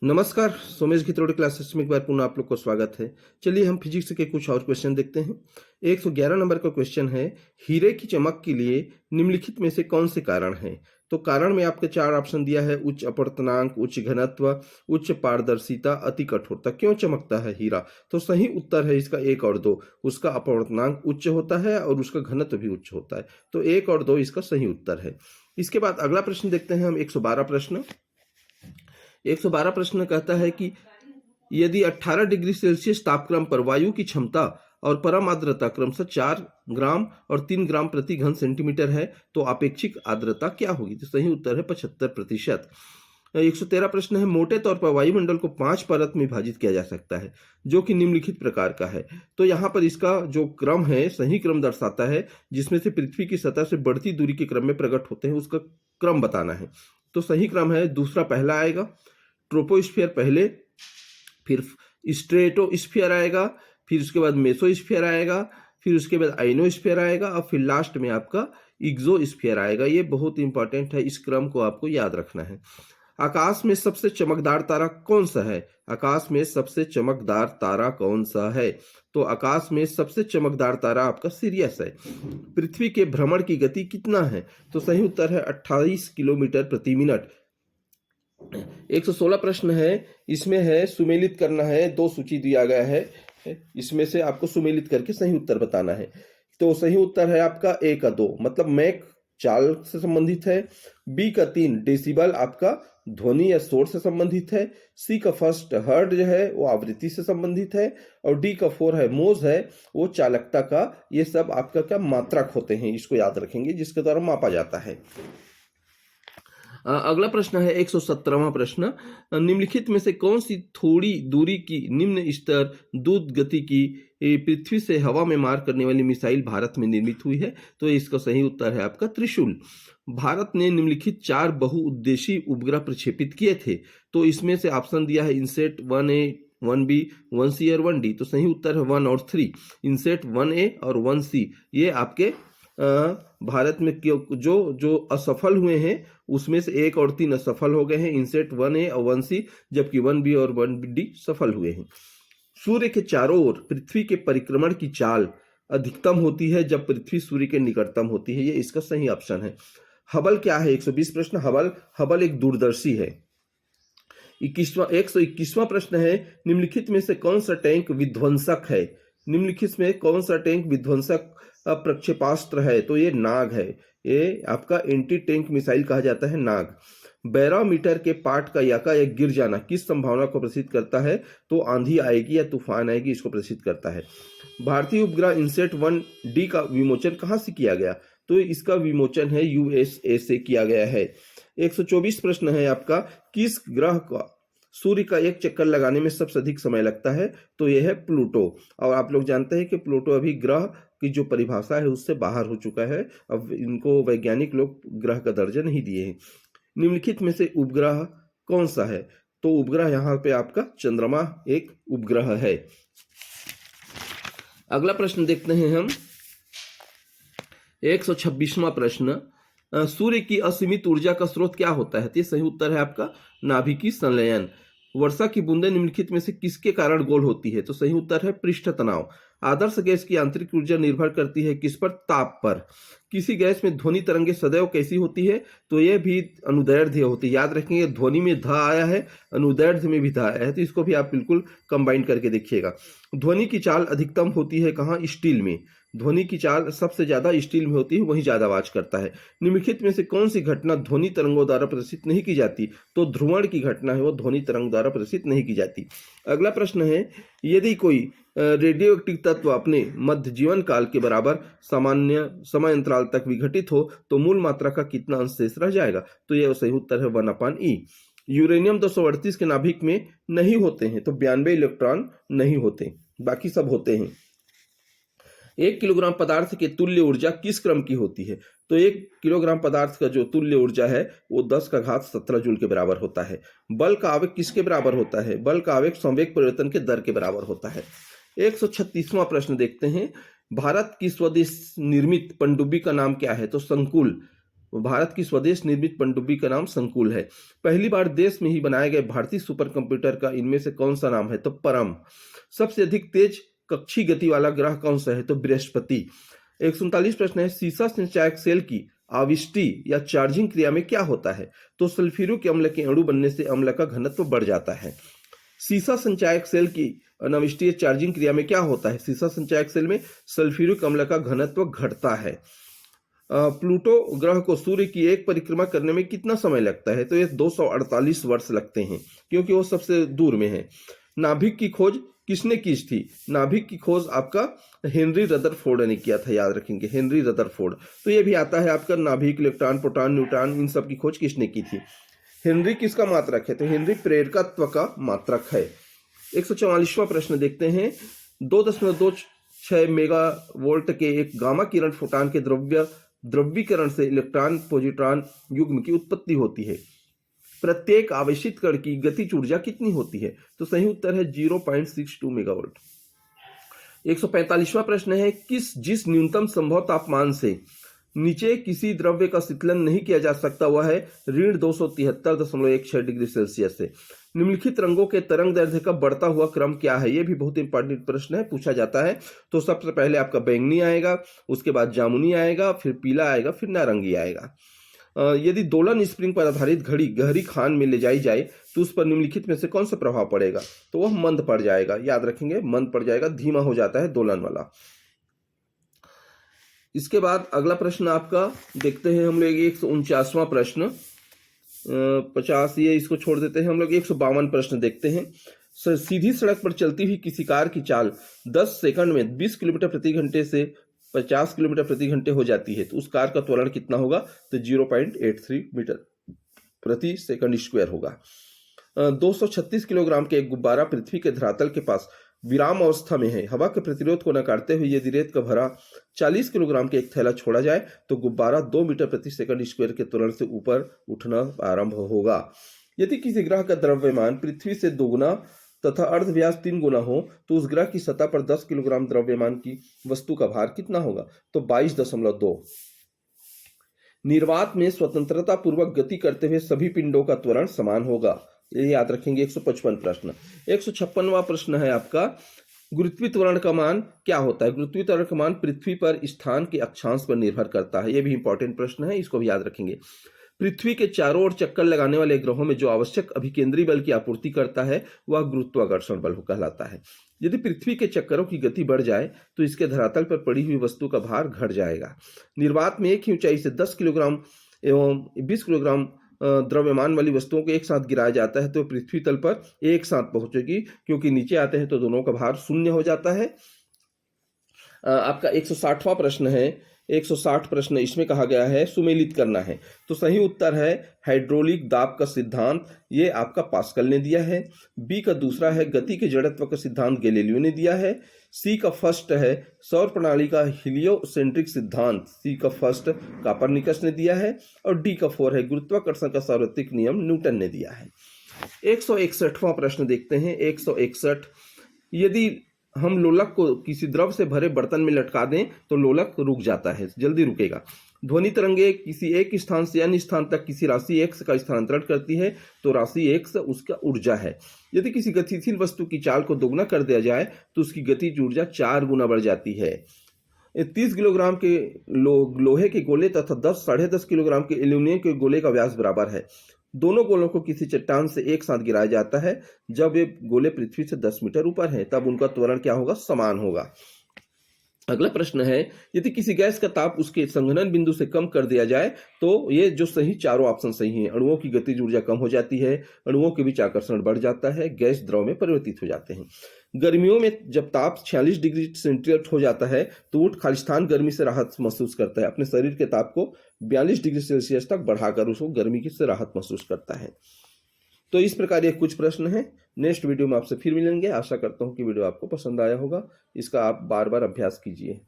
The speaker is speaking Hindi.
नमस्कार, सोमेश घितरोड़े क्लासेस में एक बार पुनः आप लोग को स्वागत है। चलिए हम फिजिक्स के कुछ और क्वेश्चन देखते हैं। 111 नंबर का क्वेश्चन है, हीरे की चमक के लिए निम्नलिखित में से कौन से कारण हैं? तो कारण में आपके 4 ऑप्शन दिया है, उच्च अपवर्तनांक, उच्च घनत्व, उच्च पारदर्शिता, अति कठोरता। क्यों चमकता है हीरा? तो सही उत्तर है इसका 1 और 2। उसका अपवर्तनांक उच्च होता है और उसका घनत्व भी उच्च होता है। तो 1 और 2 इसका सही उत्तर है। इसके बाद अगला प्रश्न देखते हैं हम, 112 प्रश्न। 112 प्रश्न कहता है कि यदि 18 डिग्री सेल्सियस तापक्रम पर वायु की क्षमता और परम आर्द्रता क्रमशः 4 ग्राम और 3 ग्राम प्रति घन सेंटीमीटर है तो अपेक्षित आर्द्रता क्या होगी? तो सही उत्तर है 75%। 113 प्रश्न है, मोटे तौर पर वायुमंडल को 5 परत में विभाजित किया जा सकता है जो कि निम्नलिखित प्रकार का है। तो यहाँ पर इसका जो क्रम है सही क्रम दर्शाता है, जिसमें से पृथ्वी की सतह से बढ़ती दूरी के क्रम में प्रकट होते हैं, उसका क्रम बताना है। तो सही क्रम है दूसरा पहला आएगा, ट्रोपोस्फीयर पहले, फिर स्ट्रेटोस्फीयर आएगा, फिर उसके बाद मेसोस्फीयर आएगा, फिर उसके बाद आइनोस्फीयर आएगा और फिर लास्ट में आपका इग्जोस्फीयर आएगा। ये बहुत इंपॉर्टेंट है, इस क्रम को आपको याद रखना है। आकाश में सबसे चमकदार तारा कौन सा है? आकाश में सबसे चमकदार तारा कौन सा है? तो आकाश में सबसे चमकदार तारा आपका सिरियस है। पृथ्वी के भ्रमण की गति कितना है? तो सही उत्तर है 28 किलोमीटर प्रति मिनट। 116 प्रश्न है, इसमें है सुमेलित करना है, 2 सूची दिया गया है, इसमें से आपको सुमेलित करके सही उत्तर बताना है। तो सही उत्तर है आपका ए का 2, मतलब मैक चाल से संबंधित है, बी का 3 डेसिबल आपका ध्वनि या शोर से संबंधित है, सी का फर्स्ट हर्ट जो है वो आवृत्ति से संबंधित है, और डी का 4 है मोज है वो चालकता का। ये सब आपका क्या मात्रक होते हैं, इसको याद रखेंगे, जिसके द्वारा मापा जाता है। अगला प्रश्न है 117वां प्रश्न, निम्नलिखित में से कौन सी थोड़ी दूरी की निम्न स्तर दूत गति की पृथ्वी से हवा में मार करने वाली मिसाइल भारत में निर्मित हुई है? तो इसका सही उत्तर है आपका त्रिशूल। भारत ने निम्नलिखित 4 बहुउद्देशीय उपग्रह प्रक्षेपित किए थे, तो इसमें से ऑप्शन दिया है इनसेट 1A 1B 1C और 1D। तो सही उत्तर है 1 और 3, इनसेट 1A और 1C। ये आपके भारत में जो असफल हुए हैं उसमें से 1 और 3 असफल हो गए हैं, इनसेट 1A और 1C, जबकि 1B और 1D सफल हुए हैं। सूर्य के चारों ओर पृथ्वी के परिक्रमण की चाल अधिकतम होती है जब पृथ्वी सूर्य के निकटतम होती है। ये इसका सही ऑप्शन है। हबल क्या है? 120 प्रश्न। हबल एक दूरदर्शी है। 121वां प्रश्न है, निम्नलिखित में से कौन सा टैंक विध्वंसक है? निम्नलिखित में कौन सा टैंक विध्वंसक प्रक्षेपास्त्र है? तो ये नाग है, ये आपका एंटी टैंक मिसाइल कहा जाता है नाग। बैरोमीटर के पार्ट का यकायक गिर जाना किस संभावना को प्रदर्शित करता है? तो आंधी आएगी या तूफान आएगी, इसको प्रदर्शित करता है। भारतीय उपग्रह इनसेट 1D का विमोचन कहाँ से किया गया? तो इसका विमोचन है USA से किया गया है। 124 प्रश्न है आपका, किस ग्रह का सूर्य का एक चक्कर लगाने में सबसे अधिक समय लगता है? तो यह है प्लूटो। और आप लोग जानते हैं कि प्लूटो अभी ग्रह की जो परिभाषा है उससे बाहर हो चुका है, अब इनको वैज्ञानिक लोग ग्रह का दर्जा नहीं दिए हैं। निम्नलिखित में से उपग्रह कौन सा है? तो उपग्रह यहाँ पे आपका चंद्रमा एक उपग्रह है। अगला प्रश्न देखते हैं हम, 126वां प्रश्न, सूर्य की असीमित ऊर्जा का स्रोत क्या होता है? तो सही उत्तर है आपका नाभिकीय संलयन। वर्षा की बूंदें निम्नलिखित में से किसके कारण गोल होती है? तो सही उत्तर है पृष्ठ तनाव। आदर्श गैस की आंतरिक ऊर्जा निर्भर करती है किस पर? ताप पर। किसी गैस में ध्वनि तरंगे सदैव कैसी होती है? तो यह भी अनुदैर्ध्य होती है। याद रखेंगे, ध्वनि में ध आया है, अनुदैर्ध्य में भी ध आया है, तो इसको भी आप बिल्कुल कंबाइन करके देखिएगा। ध्वनि की चाल अधिकतम होती है कहाँ? स्टील में। ध्वनि की चाल सबसे ज्यादा स्टील में होती है, वही ज्यादा आवाज करता है। निम्नलिखित में से कौन सी घटना ध्वनि तरंगों द्वारा प्रदर्शित नहीं की जाती? तो ध्रुवण की घटना है वो ध्वनि तरंग द्वारा प्रदर्शित नहीं की जाती। अगला प्रश्न है, यदि कोई रेडियो एक्टिव तत्व अपने मध्य जीवन काल के बराबर सामान्य समय अंतराल तक विघटित हो तो मूल मात्रा का कितना अंश शेष रह जाएगा? तो यह सही उत्तर है 1/E। यूरेनियम 238 के नाभिक में नहीं होते हैं, तो 92 इलेक्ट्रॉन नहीं होते, बाकी सब होते हैं। 1 किलोग्राम पदार्थ के तुल्य ऊर्जा किस क्रम की होती है? तो 1 किलोग्राम पदार्थ का जो तुल्य ऊर्जा है वो 10⁻17 जूल के बराबर होता है। बल का आवेग किसके बराबर होता है? बल का आवेग संवेग परिवर्तन के दर के बराबर होता है। 136वां प्रश्न देखते हैं, भारत की स्वदेश निर्मित पनडुब्बी का नाम क्या है? तो संकुल। भारत की स्वदेश निर्मित पनडुब्बी का नाम संकुल है। पहली बार देश में ही बनाए गए भारतीय सुपर कंप्यूटर का इनमें से कौन सा नाम है? तो परम। सबसे अधिक तेज कक्षीय गति वाला ग्रह कौन सा है? तो बृहस्पति। 139 प्रश्न है, सीसा संचायक सेल की आविष्टि या चार्जिंग क्रिया में क्या होता है? तो सल्फ्यूरिक अम्ल के अणु बनने से अम्ल का घनत्व बढ़ जाता है। सीसा संचायक सेल की अनाविष्टीय चार्जिंग क्रिया में क्या होता है? सीसा संचायक सेल में सल्फ्यूरिक अम्ल का घनत्व घटता है। प्लूटो ग्रह को सूर्य की एक परिक्रमा करने में कितना समय लगता है? तो ये 248 वर्ष लगते हैं, क्योंकि वो सबसे दूर में है। नाभिक की खोज किसने की थी? नाभिक की खोज आपका हेनरी रदरफोर्ड ने किया था, याद रखेंगे, हेनरी रदरफोर्ड। तो ये भी आता है आपका नाभिक, इलेक्ट्रॉन, प्रोटॉन, न्यूट्रॉन, इन सब की खोज किसने की थी? हेनरी किसका मात्रक है? तो हेनरी प्रेरकत्व का मात्रक है। 144वां प्रश्न देखते हैं, 2.26 मेगा वोल्ट के एक गामा किरण फोटॉन के द्रव्यीकरण से इलेक्ट्रॉन पॉजिट्रॉन युग्म की उत्पत्ति होती है। प्रत्येक आवेशित कण की गतिज ऊर्जा कितनी होती है? तो सही उत्तर है 0.62 मेगावाट। 145वां प्रश्न है, जिस न्यूनतम संभव तापमान से नीचे किसी द्रव्य का शीतलन नहीं किया जा सकता वह है ऋण 273.16 डिग्री सेल्सियस से। निम्नलिखित रंगों के तरंग दैर्ध्य का बढ़ता हुआ क्रम क्या है? यह भी बहुत इंपॉर्टेंट प्रश्न है, पूछा जाता है। तो सबसे पहले आपका बैंगनी आएगा, उसके बाद जामुनी आएगा, फिर पीला आएगा, फिर नारंगी आएगा। यदि दोलन स्प्रिंग पर आधारित घड़ी गहरी खान में ले जाई जाए तो उस पर निम्नलिखित में से कौन सा प्रभाव पड़ेगा? तो वह मंद पड़ जाएगा, याद रखेंगे, मंद पड़ जाएगा, धीमा हो जाता है दोलन वाला। इसके बाद अगला प्रश्न आपका देखते हैं हम लोग 149वां प्रश्न, 50 ये इसको छोड़ देते हैं हम लोग। 152 प्रश्न देखते हैं। सीधी सड़क पर चलती हुई किसी कार की चाल 10 सेकंड में 20 किलोमीटर प्रति घंटे से 50 किलोमीटर प्रति घंटे हो जाती है, तो उस कार का त्वरण कितना होगा? तो 0.83 मीटर प्रति सेकंड स्क्वायर होगा। 236 किलोग्राम के एक गुब्बारा पृथ्वी के धरातल के पास विराम अवस्था में है। हवा के प्रतिरोध को नकारते हुए यदि रेत का भरा 40 किलोग्राम के एक थैला छोड़ा जाए तो गुब्बारा 2 मीटर प्रति सेकंड स्क्वायर के त्वरण से ऊपर उठना आरंभ होगा। यदि किसी ग्रह का द्रव्यमान पृथ्वी से 2 गुना तथा अर्धव्यास 3 गुना हो तो उस ग्रह की सतह पर 10 किलोग्राम द्रव्यमान की वस्तु का भार कितना होगा? तो 22.2। निर्वात में स्वतंत्रता पूर्वक गति करते हुए सभी पिंडों का त्वरण समान होगा, ये याद रखेंगे। 155 प्रश्न। 156वां प्रश्न है आपका, गुरुत्वीय त्वरण का मान क्या होता है? गुरुत्वीय त्वरण का मान पृथ्वी पर स्थान के अक्षांश पर निर्भर करता है, यह भी इंपॉर्टेंट प्रश्न है, इसको भी याद रखेंगे। पृथ्वी के चारों ओर चक्कर लगाने वाले ग्रहों में जो आवश्यक अभिकेंद्री बल की आपूर्ति करता है वह गुरुत्वाकर्षण बल कहलाता है। यदि पृथ्वी के चक्करों की गति बढ़ जाए तो इसके धरातल पर पड़ी हुई वस्तु का भार घट जाएगा। निर्वात में एक ही ऊंचाई से 10 किलोग्राम एवं 20 किलोग्राम द्रव्यमान वाली वस्तुओं को एक साथ गिराया जाता है तो पृथ्वी तल पर एक साथ पहुंचेगी, क्योंकि नीचे आते हैं तो दोनों का भार शून्य हो जाता है। आपका 160वां प्रश्न है। 160 प्रश्न, इसमें कहा गया है सुमेलित करना है, तो सही उत्तर है हाइड्रोलिक दाब का सिद्धांत, ये आपका पास्कल ने दिया है। बी का दूसरा है गति के जड़त्व का सिद्धांत, गैलीलियो ने दिया है। सी का फर्स्ट है सौर प्रणाली का हीलियोसेंट्रिक सिद्धांत, सी का फर्स्ट कोपरनिकस ने दिया है। और डी का 4 है गुरुत्वाकर्षण का सार्वत्रिक नियम, न्यूटन ने दिया है। 161वां प्रश्न देखते हैं। 161, यदि हम लोलक को किसी द्रव से भरे बर्तन में लटका दें तो लोलक रुक जाता है, जल्दी रुकेगा। ध्वनि तरंगे किसी एक स्थान से अन्य स्थान तक किसी राशि x का स्थानांतरण करती है तो राशि x उसका ऊर्जा है। यदि किसी गतिशील वस्तु की चाल को दोगुना कर दिया जाए तो उसकी गतिज ऊर्जा 4 गुना बढ़ जाती है। 30 किलोग्राम के लोहे के गोले तथा 10-10.5 किलोग्राम के एल्यूमिनियम के गोले का व्यास बराबर है। दोनों गोलों को किसी चट्टान से एक साथ गिराया जाता है। जब ये गोले पृथ्वी से 10 मीटर ऊपर हैं तब उनका त्वरण क्या होगा? समान होगा। अगला प्रश्न है, यदि किसी गैस का ताप उसके संघनन बिंदु से कम कर दिया जाए तो ये जो सही चारों ऑप्शन सही हैं। अणुओं की गतिज ऊर्जा कम हो जाती है, अणुओं के बीच आकर्षण बढ़ जाता है, गैस द्रव में परिवर्तित हो जाते हैं। गर्मियों में जब ताप 46 डिग्री सेंटीग्रेड हो जाता है तो ऊंट खालिस्तान गर्मी से राहत महसूस करता है, अपने शरीर के ताप को 42 डिग्री सेल्सियस तक बढ़ाकर उसको गर्मी से राहत महसूस करता है। तो इस प्रकार ये कुछ प्रश्न हैं। नेक्स्ट वीडियो में आपसे फिर मिलेंगे। आशा करता हूँ कि वीडियो आपको पसंद आया होगा। इसका आप बार बार अभ्यास कीजिए।